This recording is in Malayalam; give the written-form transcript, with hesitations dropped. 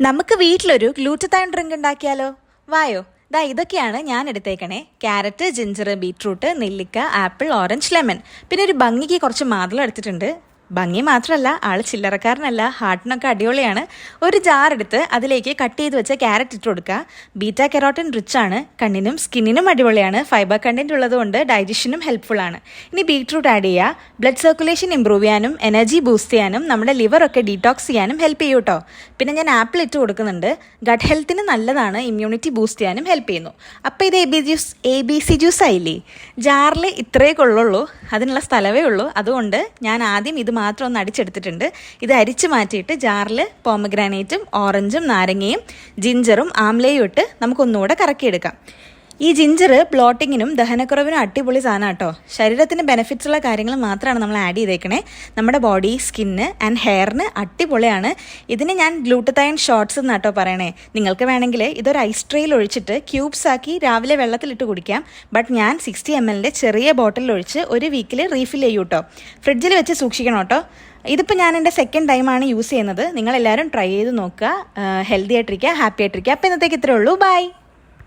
നമുക്ക് വീട്ടിലൊരു ഗ്ലൂട്ടത്തൈൻ ഡ്രിങ്ക് ഉണ്ടാക്കിയാലോ? വായോ. ഇതൊക്കെയാണ് ഞാൻ എടുത്തേക്കണേ. ക്യാരറ്റ്, ജിഞ്ചർ, ബീട്രൂട്ട്, നെല്ലിക്ക, ആപ്പിൾ, ഓറഞ്ച്, ലെമൺ. പിന്നെ ഒരു ഭംഗിക്ക് കുറച്ച് മാതളം എടുത്തിട്ടുണ്ട്. ഭംഗി മാത്രമല്ല, ആൾ ചില്ലറക്കാരനല്ല, ഹാർട്ടിനൊക്കെ അടിപൊളിയാണ്. ഒരു ജാർ എടുത്ത് അതിലേക്ക് കട്ട് ചെയ്ത് വെച്ച ക്യാരറ്റ് ഇട്ട് കൊടുക്കുക. ബീറ്റാ കെറോട്ടിൻ റിച്ച് ആണ്, കണ്ണിനും സ്കിന്നിനും അടിപൊളിയാണ്. ഫൈബർ കണ്ടന്റ് ഉള്ളതുകൊണ്ട് ഡൈജഷനും ഹെൽപ്ഫുൾ ആണ്. ഇനി ബീട്രൂട്ട് ആഡ് ചെയ്യുക. ബ്ലഡ് സർക്കുലേഷൻ ഇമ്പ്രൂവ് ചെയ്യാനും എനർജി ബൂസ്റ്റ് ചെയ്യാനും നമ്മുടെ ലിവറൊക്കെ ഡീടോക്സ് ചെയ്യാനും ഹെൽപ്പ് ചെയ്യും കേട്ടോ. പിന്നെ ഞാൻ ആപ്പിൾ ഇട്ട് കൊടുക്കുന്നുണ്ട്. ഗട്ട് ഹെൽത്തിന് നല്ലതാണ്, ഇമ്മ്യൂണിറ്റി ബൂസ്റ്റ് ചെയ്യാനും ഹെൽപ്പ് ചെയ്യുന്നു. അപ്പോൾ ഇത് ABC ജ്യൂസ് ആയില്ലേ? ജാറിൽ ഇത്രയേ കൊള്ളുള്ളൂ, അതിനുള്ള സ്ഥലമേ ഉള്ളൂ. അതുകൊണ്ട് ഞാൻ ആദ്യം ഇത് മാത്രം ഒന്ന് അടിച്ചെടുത്തിട്ടുണ്ട്. ഇത് അരിച്ച് മാറ്റിയിട്ട് ജാറിൽ പോമഗ്രാനൈറ്റും ഓറഞ്ചും നാരങ്ങയും ജിഞ്ചറും ആംലയും ഇട്ട് നമുക്കൊന്നുകൂടെ കറക്കിയെടുക്കാം. ഈ ജിഞ്ചർ ബ്ലോട്ടിങ്ങിനും ദഹനക്കുറവിനും അടിപൊളി സാധനം കേട്ടോ. ശരീരത്തിന് ബെനിഫിറ്റ്സ് ഉള്ള കാര്യങ്ങൾ മാത്രമാണ് നമ്മൾ ആഡ് ചെയ്തേക്കണേ. നമ്മുടെ ബോഡി, സ്കിന്ന് ആൻഡ് ഹെയറിന് അടിപൊളിയാണ്. ഇതിന് ഞാൻ ഗ്ലൂട്ടത്തൈൻ ഷോട്ട്സ് എന്നാട്ടോ പറയണേ. നിങ്ങൾക്ക് വേണമെങ്കിൽ ഇതൊരു ഐസ് ട്രേയിൽ ഒഴിച്ചിട്ട് ക്യൂബ്സ് ആക്കി രാവിലെ വെള്ളത്തിലിട്ട് കുടിക്കാം. ബട്ട് ഞാൻ 60 ml ചെറിയ ബോട്ടിൽ ഒഴിച്ച് ഒരു വീക്കിൽ റീഫിൽ ചെയ്യും കേട്ടോ. ഫ്രിഡ്ജിൽ വെച്ച് സൂക്ഷിക്കണം കേട്ടോ. ഇതിപ്പോൾ ഞാൻ എൻ്റെ സെക്കൻഡ് ടൈമാണ് യൂസ് ചെയ്യുന്നത്. നിങ്ങളെല്ലാവരും ട്രൈ ചെയ്ത് നോക്കുക. ഹെൽത്തി ആയിട്ടിരിക്കുക, ഹാപ്പി ആയിട്ടിരിക്കുക. അപ്പോൾ ഇന്നത്തേക്ക് ഇത്രയേ ഉള്ളൂ. ബൈ.